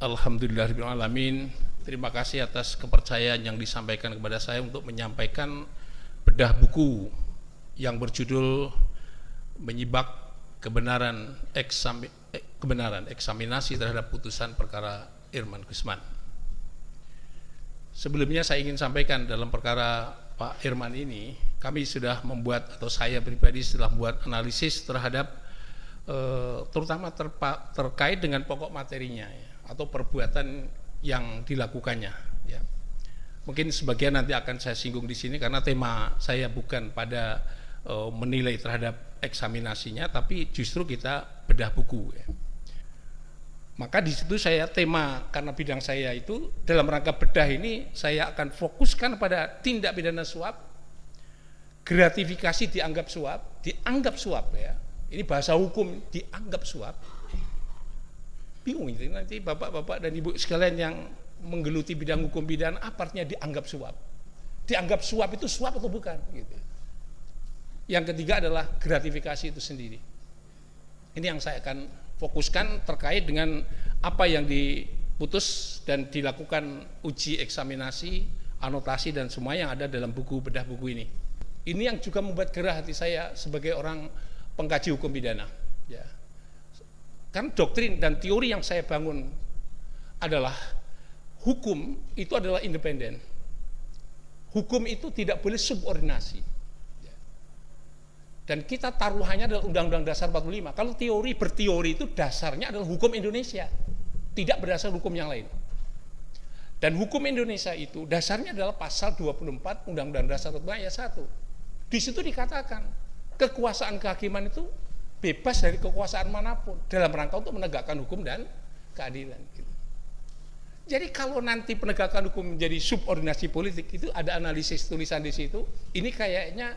Alhamdulillahirabbil alamin. Terima kasih atas kepercayaan yang disampaikan kepada saya untuk menyampaikan bedah buku yang berjudul Menyibak Kebenaran Eksaminasi terhadap Putusan Perkara Irman Gusman. Sebelumnya saya ingin sampaikan dalam perkara Pak Irman ini, kami sudah membuat, atau saya pribadi sudah membuat analisis terhadap terutama terkait dengan pokok materinya ya, atau perbuatan yang dilakukannya ya. Mungkin sebagian nanti akan saya singgung di sini karena tema saya bukan pada menilai terhadap eksaminasinya, tapi justru kita bedah buku ya. Maka di situ saya tema, karena bidang saya itu dalam rangka bedah ini saya akan fokuskan pada tindak pidana suap, gratifikasi dianggap suap ya. Ini bahasa hukum, dianggap suap. Bingung itu nanti bapak-bapak dan ibu sekalian yang menggeluti bidang hukum pidana, apa artinya dianggap suap? Dianggap suap itu suap atau bukan? Gitu. Yang ketiga adalah gratifikasi itu sendiri. Ini yang saya akan fokuskan terkait dengan apa yang diputus dan dilakukan uji eksaminasi, anotasi dan semua yang ada dalam buku bedah buku ini. Ini yang juga membuat gerah hati saya sebagai orang pengkaji hukum pidana ya. Kan doktrin dan teori yang saya bangun adalah hukum itu adalah independen. Hukum itu tidak boleh subordinasi ya. Dan kita taruhannya adalah Undang-Undang Dasar 45. Kalau berteori itu dasarnya adalah hukum Indonesia, tidak berdasar hukum yang lain. Dan hukum Indonesia itu dasarnya adalah pasal 24 Undang-Undang Dasar 45 ayat 1. Di situ dikatakan kekuasaan kehakiman itu bebas dari kekuasaan manapun dalam rangka untuk menegakkan hukum dan keadilan. Jadi kalau nanti penegakan hukum menjadi subordinasi politik, itu ada analisis tulisan di situ. Ini kayaknya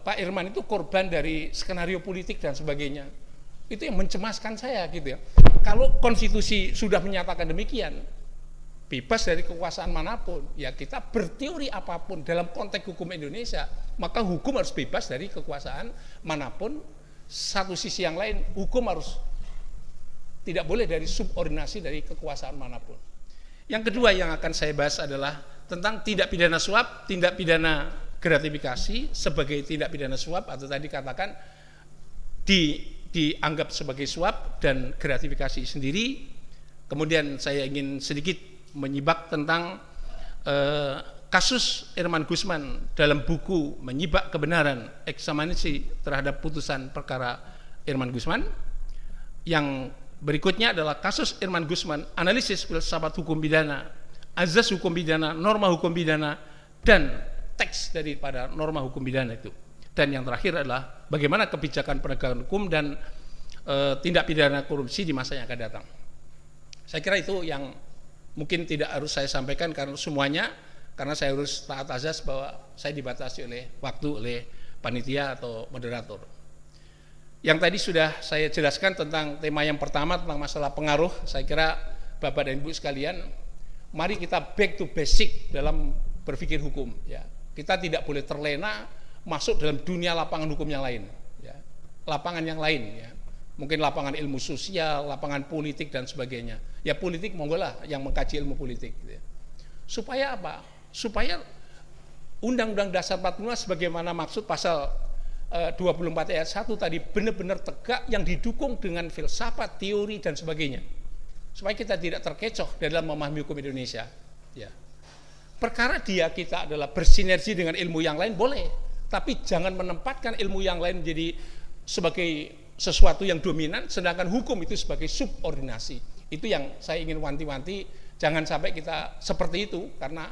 Pak Irman itu korban dari skenario politik dan sebagainya. Itu yang mencemaskan saya gitu ya. Kalau konstitusi sudah menyatakan demikian, bebas dari kekuasaan manapun, ya kita berteori apapun dalam konteks hukum Indonesia, maka hukum harus bebas dari kekuasaan manapun. Satu sisi yang lain, hukum harus tidak boleh dari subordinasi dari kekuasaan manapun. Yang kedua yang akan saya bahas adalah tentang tindak pidana suap, tindak pidana gratifikasi sebagai tindak pidana suap, atau tadi katakan dianggap sebagai suap dan gratifikasi sendiri. Kemudian saya ingin sedikit menyibak tentang kasus Irman Gusman dalam buku Menyibak Kebenaran Eksaminasi terhadap Putusan Perkara Irman Gusman. Yang berikutnya adalah kasus Irman Gusman, analisis filsafat hukum pidana, azas hukum pidana, norma hukum pidana, dan teks daripada norma hukum pidana itu. Dan yang terakhir adalah bagaimana kebijakan penegakan hukum dan tindak pidana korupsi di masa yang akan datang. Saya kira itu yang mungkin tidak harus saya sampaikan karena saya harus taat azas bahwa saya dibatasi oleh waktu oleh panitia atau moderator. Yang tadi sudah saya jelaskan tentang tema yang pertama tentang masalah pengaruh. Saya kira Bapak dan Ibu sekalian, mari kita back to basic dalam berpikir hukum ya. Kita tidak boleh terlena masuk dalam dunia lapangan hukum yang lain ya. Lapangan yang lain ya. Mungkin lapangan ilmu sosial, lapangan politik dan sebagainya. Ya politik monggolah yang mengkaji ilmu politik gitu ya. Supaya apa? Supaya Undang-Undang Dasar 45 sebagaimana maksud pasal 24 ayat 1 tadi benar-benar tegak, yang didukung dengan filsafat, teori dan sebagainya. Supaya kita tidak terkecoh dalam memahami hukum Indonesia ya. Perkara kita adalah bersinergi dengan ilmu yang lain boleh, tapi jangan menempatkan ilmu yang lain menjadi sebagai sesuatu yang dominan, sedangkan hukum itu sebagai subordinasi. Itu yang saya ingin wanti-wanti, jangan sampai kita seperti itu, karena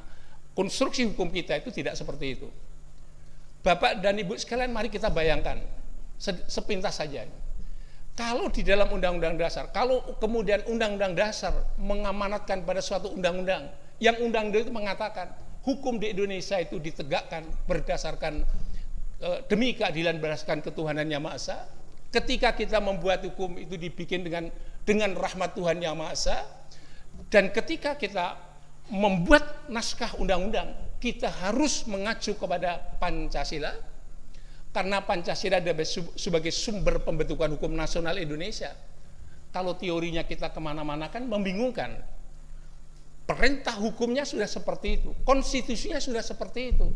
konstruksi hukum kita itu tidak seperti itu. Bapak dan Ibu sekalian, mari kita bayangkan sepintas saja. Kalau di dalam Undang-Undang Dasar, kalau kemudian Undang-Undang Dasar mengamanatkan pada suatu undang-undang, yang undang-undang itu mengatakan hukum di Indonesia itu ditegakkan berdasarkan demi keadilan berdasarkan ketuhanan Yang Maha Esa. Ketika kita membuat hukum itu dibikin dengan rahmat Tuhan Yang Maha Esa, dan ketika kita membuat naskah undang-undang, kita harus mengacu kepada Pancasila, karena Pancasila adalah sebagai sumber pembentukan hukum nasional Indonesia. kalau teorinya kita kemana-mana kan membingungkan. Perintah hukumnya sudah seperti itu, konstitusinya sudah seperti itu.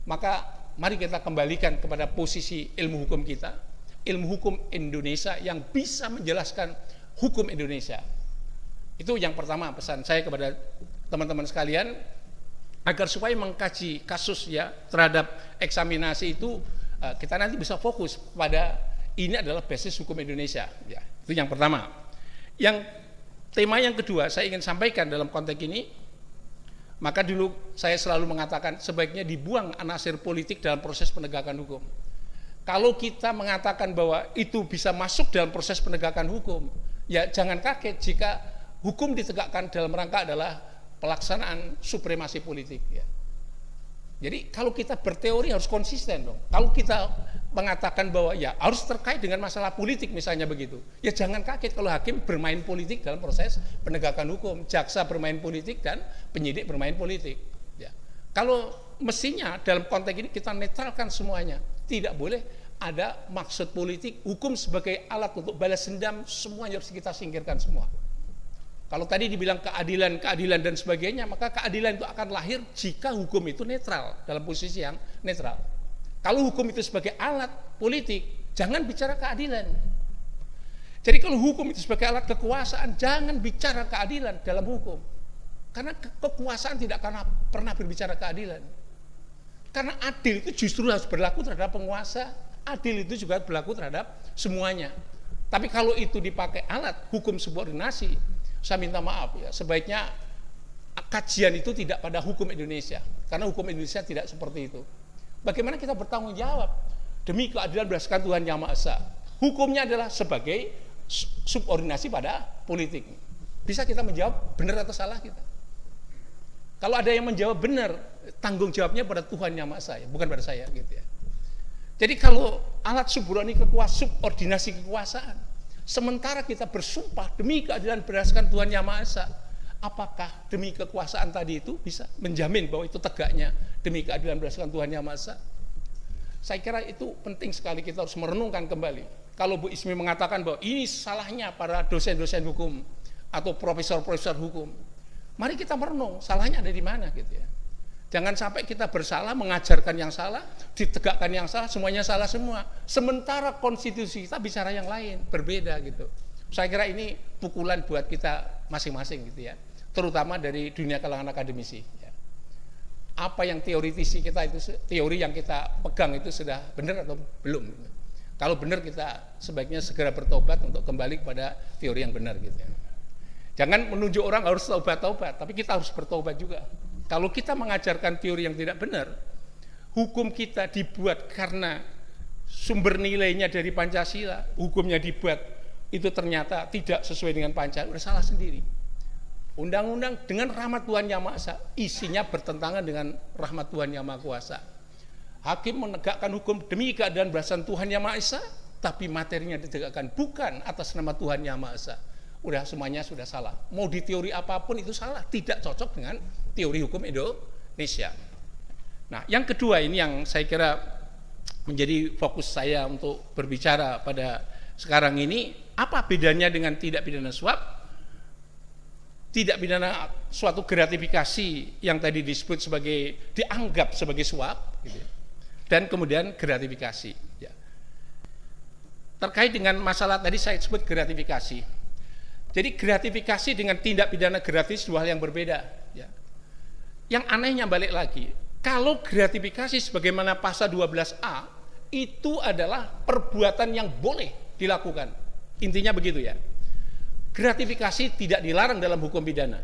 Maka mari kita kembalikan kepada posisi ilmu hukum kita, ilmu hukum Indonesia yang bisa menjelaskan hukum Indonesia. Itu yang pertama pesan saya kepada teman-teman sekalian, agar supaya mengkaji kasus ya terhadap eksaminasi itu kita nanti bisa fokus pada ini adalah basis hukum Indonesia. Ya, itu yang pertama. Yang tema yang kedua saya ingin sampaikan dalam konteks ini, maka dulu saya selalu mengatakan sebaiknya dibuang anasir politik dalam proses penegakan hukum. Kalau kita mengatakan bahwa itu bisa masuk dalam proses penegakan hukum, ya jangan kaget jika hukum ditegakkan dalam rangka adalah pelaksanaan supremasi politik. Ya. Jadi kalau kita berteori harus konsisten dong. Kalau kita mengatakan bahwa ya harus terkait dengan masalah politik misalnya begitu, ya jangan kaget kalau hakim bermain politik dalam proses penegakan hukum, jaksa bermain politik dan penyidik bermain politik. Ya. Kalau mestinya dalam konteks ini kita netralkan semuanya, tidak boleh ada maksud politik, hukum sebagai alat untuk balas dendam, semuanya harus kita singkirkan semua. Kalau tadi dibilang keadilan dan sebagainya, maka keadilan itu akan lahir jika hukum itu netral, dalam posisi yang netral. Kalau hukum itu sebagai alat politik, jangan bicara keadilan. Jadi kalau hukum itu sebagai alat kekuasaan, jangan bicara keadilan dalam hukum. Karena kekuasaan tidak akan pernah berbicara keadilan. Karena adil itu justru harus berlaku terhadap penguasa, adil itu juga berlaku terhadap semuanya. Tapi kalau itu dipakai alat hukum subordinasi, saya minta maaf ya, sebaiknya kajian itu tidak pada hukum Indonesia, karena hukum Indonesia tidak seperti itu. Bagaimana kita bertanggung jawab demi keadilan berdasarkan Tuhan Yang Maha Esa? Hukumnya adalah sebagai subordinasi pada politik. Bisa kita menjawab benar atau salah kita? Kalau ada yang menjawab benar, tanggung jawabnya pada Tuhan Yang Maha Esa, ya, bukan pada saya gitu ya. Jadi kalau alat subordinasi kekuasaan, sementara kita bersumpah demi keadilan berdasarkan Tuhan Yang Maha Esa, apakah demi kekuasaan tadi itu bisa menjamin bahwa itu tegaknya demi keadilan berdasarkan Tuhan Yang Maha Esa? Saya kira itu penting sekali kita harus merenungkan kembali. Kalau Bu Ismi mengatakan bahwa ini salahnya para dosen-dosen hukum atau profesor-profesor hukum, mari kita merenung salahnya ada di mana gitu ya. Jangan sampai kita bersalah, mengajarkan yang salah, ditegakkan yang salah, semuanya salah semua. Sementara konstitusi kita bicara yang lain, berbeda gitu. Saya kira ini pukulan buat kita masing-masing gitu ya. Terutama dari dunia kalangan akademisi. Ya. Apa yang teoritisi kita itu, teori yang kita pegang itu sudah benar atau belum? Kalau benar kita sebaiknya segera bertobat untuk kembali kepada teori yang benar gitu ya. Jangan menunjuk orang harus taubat-taubat, tapi kita harus bertobat juga. Kalau kita mengajarkan teori yang tidak benar, hukum kita dibuat karena sumber nilainya dari Pancasila, hukumnya dibuat itu ternyata tidak sesuai dengan Pancasila, udah salah sendiri. Undang-undang dengan rahmat Tuhan Yang Maha Esa, isinya bertentangan dengan rahmat Tuhan Yang Maha Kuasa. Hakim menegakkan hukum demi keadilan berdasarkan Tuhan Yang Maha Esa, tapi materinya ditegakkan bukan atas nama Tuhan Yang Maha Esa. Udah semuanya sudah salah. Mau di teori apapun itu salah, tidak cocok dengan teori hukum Indonesia. Nah, yang kedua ini yang saya kira menjadi fokus saya untuk berbicara pada sekarang ini, apa bedanya dengan tindak pidana suap? Tindak pidana suatu gratifikasi yang tadi disebut sebagai dianggap sebagai suap, gitu ya. Dan kemudian gratifikasi. Ya. Terkait dengan masalah tadi saya sebut gratifikasi. Jadi gratifikasi dengan tindak pidana gratis dua hal yang berbeda. Ya. Yang anehnya balik lagi, kalau gratifikasi sebagaimana pasal 12A itu adalah perbuatan yang boleh dilakukan. Intinya begitu ya. Gratifikasi tidak dilarang dalam hukum pidana.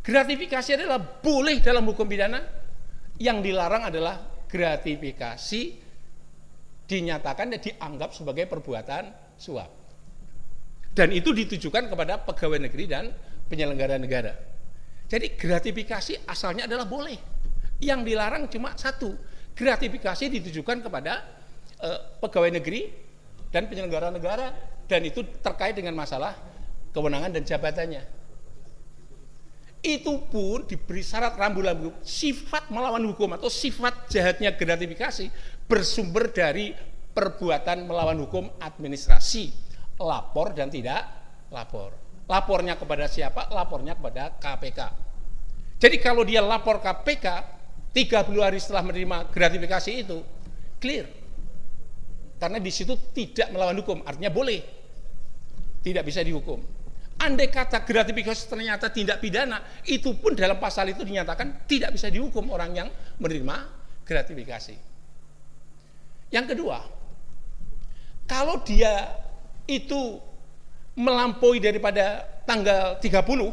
Gratifikasi adalah boleh dalam hukum pidana. Yang dilarang adalah gratifikasi dinyatakan dan dianggap sebagai perbuatan suap. Dan itu ditujukan kepada pegawai negeri dan penyelenggara negara. Jadi gratifikasi asalnya adalah boleh. Yang dilarang cuma satu, gratifikasi ditujukan kepada pegawai negeri dan penyelenggara negara, dan itu terkait dengan masalah kewenangan dan jabatannya. Itu pun diberi syarat rambu-rambu, sifat melawan hukum atau sifat jahatnya gratifikasi bersumber dari perbuatan melawan hukum administrasi lapor dan tidak lapor. Lapornya kepada siapa? Lapornya kepada KPK. Jadi kalau dia lapor KPK 30 hari setelah menerima gratifikasi itu clear. Karena di situ tidak melawan hukum, artinya boleh. Tidak bisa dihukum. Andai kata gratifikasi ternyata tindak pidana, itu pun dalam pasal itu dinyatakan tidak bisa dihukum orang yang menerima gratifikasi. Yang kedua, kalau dia itu melampaui daripada tanggal 30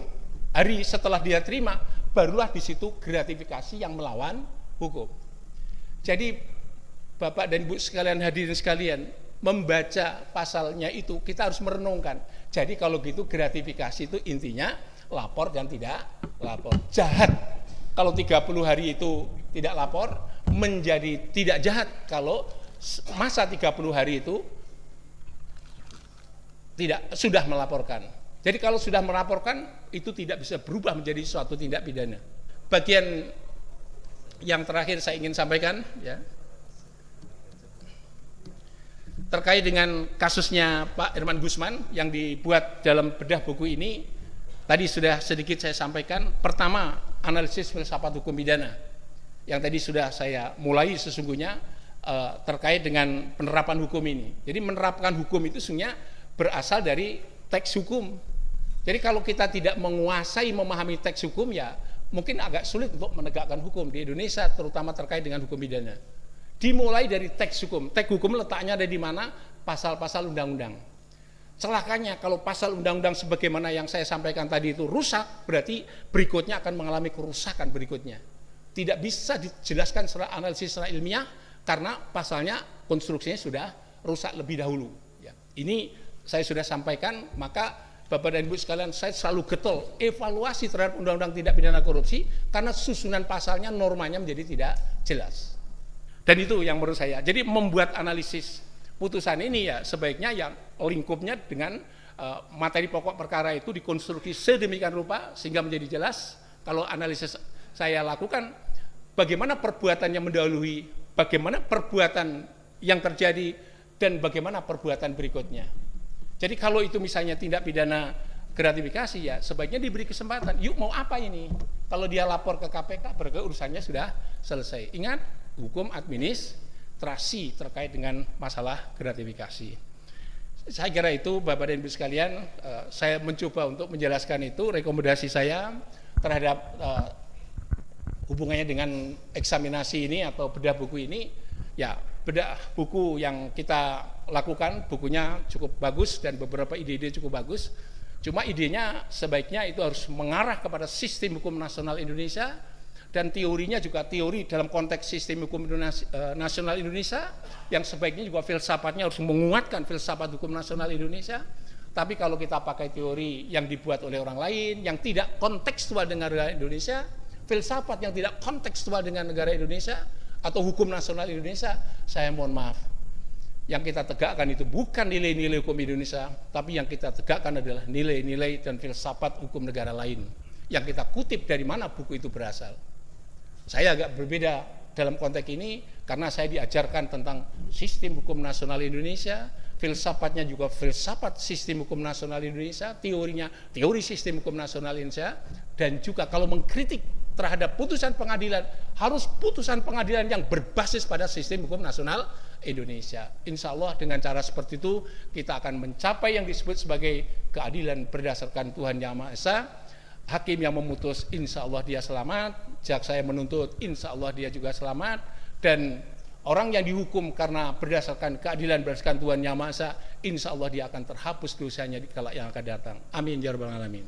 hari setelah dia terima, barulah di situ gratifikasi yang melawan hukum. Jadi Bapak dan Ibu sekalian, hadirin sekalian, membaca pasalnya itu kita harus merenungkan. Jadi kalau gitu gratifikasi itu intinya lapor dan tidak lapor. Jahat kalau 30 hari itu tidak lapor, menjadi tidak jahat kalau masa 30 hari itu tidak sudah melaporkan. Jadi kalau sudah melaporkan itu tidak bisa berubah menjadi suatu tindak pidana. Bagian yang terakhir saya ingin sampaikan ya, terkait dengan kasusnya Pak Irman Gusman yang dibuat dalam bedah buku ini. Tadi sudah sedikit saya sampaikan. Pertama, analisis filsafat hukum pidana yang tadi sudah saya mulai sesungguhnya terkait dengan penerapan hukum ini. Jadi menerapkan hukum itu sesungguhnya berasal dari teks hukum. Jadi kalau kita tidak menguasai memahami teks hukum, ya mungkin agak sulit untuk menegakkan hukum di Indonesia, terutama terkait dengan hukum pidana. Dimulai dari teks hukum. Teks hukum letaknya ada di mana? Pasal-pasal undang-undang. Celakanya kalau pasal undang-undang sebagaimana yang saya sampaikan tadi itu rusak, berarti berikutnya akan mengalami kerusakan berikutnya. Tidak bisa dijelaskan secara analisis, secara ilmiah, karena pasalnya konstruksinya sudah rusak lebih dahulu. Ya. Ini saya sudah sampaikan, maka Bapak dan Ibu sekalian, saya selalu getol evaluasi terhadap undang-undang tindak pidana korupsi, karena susunan pasalnya, normanya menjadi tidak jelas. Dan itu yang menurut saya. Jadi membuat analisis putusan ini ya sebaiknya yang lingkupnya dengan materi pokok perkara itu dikonstruksi sedemikian rupa sehingga menjadi jelas. Kalau analisis saya lakukan, bagaimana perbuatan yang mendahului, bagaimana perbuatan yang terjadi, dan bagaimana perbuatan berikutnya. Jadi kalau itu misalnya tindak pidana gratifikasi, ya sebaiknya diberi kesempatan. Yuk mau apa ini? Kalau dia lapor ke KPK, berarti urusannya sudah selesai. Ingat, hukum administrasi terkait dengan masalah gratifikasi. Saya kira itu Bapak dan Ibu sekalian, saya mencoba untuk menjelaskan itu rekomendasi saya terhadap hubungannya dengan eksaminasi ini atau bedah buku ini. Ya, bedah buku yang kita lakukan, bukunya cukup bagus dan beberapa ide-ide cukup bagus. Cuma idenya sebaiknya itu harus mengarah kepada sistem hukum nasional Indonesia, dan teorinya juga teori dalam konteks sistem hukum nasional Indonesia, yang sebaiknya juga filsafatnya harus menguatkan filsafat hukum nasional Indonesia. Tapi kalau kita pakai teori yang dibuat oleh orang lain, yang tidak kontekstual dengan negara Indonesia, filsafat yang tidak kontekstual dengan negara Indonesia, atau hukum nasional Indonesia, saya mohon maaf, yang kita tegakkan itu bukan nilai-nilai hukum Indonesia, tapi yang kita tegakkan adalah nilai-nilai dan filsafat hukum negara lain, yang kita kutip dari mana buku itu berasal. Saya agak berbeda dalam konteks ini karena saya diajarkan tentang sistem hukum nasional Indonesia, filsafatnya juga filsafat sistem hukum nasional Indonesia, teorinya teori sistem hukum nasional Indonesia, dan juga kalau mengkritik terhadap putusan pengadilan, harus putusan pengadilan yang berbasis pada sistem hukum nasional Indonesia. Insya Allah dengan cara seperti itu kita akan mencapai yang disebut sebagai keadilan berdasarkan Tuhan Yang Maha Esa. Hakim yang memutus insya Allah dia selamat, jaksa yang menuntut insya Allah dia juga selamat, dan orang yang dihukum karena berdasarkan keadilan berdasarkan Tuhan Yang Maha Esa, insya Allah dia akan terhapus dosanya di kala yang akan datang. Amin ya rabbal alamin.